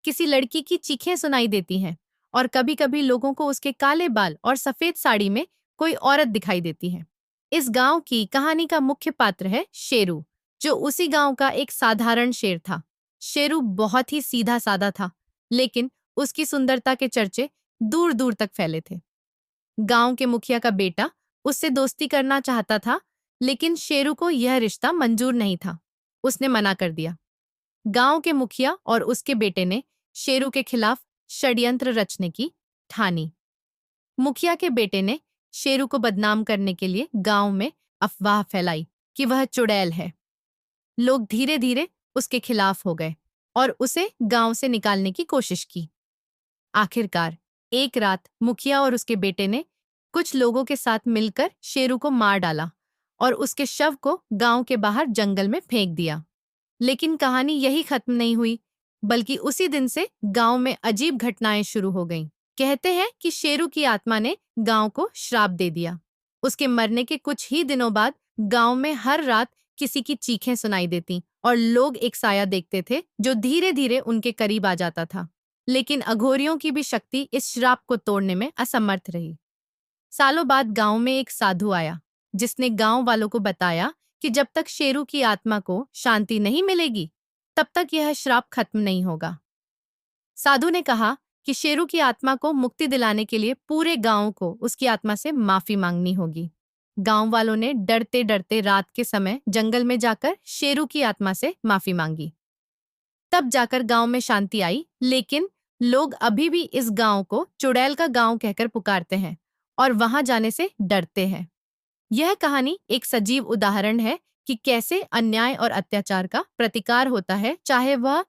किसी लड़की की चीखें सुनाई देती हैं और कभी-कभी लोगों को उसके काले बाल और सफेद साड़ी में कोई औरत दिखाई देती है। इस गांव की कहानी का मुख्य पात्र है शेरू, जो उसी गांव का एक साधारण शेर था। शेरू बहुत ही सीधा साधा था, लेकिन उसकी सुंदरता के चर्चे दूर दूर तक फैले थे। गांव के मुखिया का बेटा उससे दोस्ती करना चाहता था, लेकिन शेरू को यह रिश्ता मंजूर नहीं था। उसने मना कर दिया। गांव के मुखिया और उसके बेटे ने शेरू के खिलाफ षड्यंत्र रचने की ठानी। मुखिया के बेटे ने शेरू को बदनाम करने के लिए गांव में अफवाह फैलाई कि वह चुड़ैल है। लोग धीरे धीरे उसके खिलाफ हो गए और उसे गांव से निकालने की कोशिश की। आखिरकार एक रात मुखिया और उसके बेटे ने कुछ लोगों के साथ मिलकर शेरू को मार डाला और उसके शव को गांव के बाहर जंगल में फेंक दिया। लेकिन कहानी यही खत्म नहीं हुई, बल्कि उसी दिन से गांव में अजीब घटनाएं शुरू हो गईं। कहते हैं कि शेरू की आत्मा ने गांव को श्राप दे दिया। उसके मरने के कुछ ही दिनों बाद गांव में हर रात किसी की चीखें सुनाई देती और लोग एक साया देखते थे जो धीरे धीरे उनके करीब आ जाता था। लेकिन अघोरियों की भी शक्ति इस श्राप को तोड़ने में असमर्थ रही। सालों बाद गांव में एक साधु आया, जिसने गांव वालों को बताया कि जब तक शेरू की आत्मा को शांति नहीं मिलेगी, तब तक यह श्राप खत्म नहीं होगा। साधु ने कहा कि शेरू की आत्मा को मुक्ति दिलाने के लिए पूरे गांव को उसकी आत्मा से माफी मांगनी होगी। गांव वालों ने डरते डरते रात के समय जंगल में जाकर शेरू की आत्मा से माफी मांगी। तब जाकर गांव में शांति आई, लेकिन लोग अभी भी इस गांव को चुड़ैल का गांव कहकर पुकारते हैं और वहां जाने से डरते हैं। यह कहानी एक सजीव उदाहरण है कि कैसे अन्याय और अत्याचार का प्रतिकार होता है, चाहे वह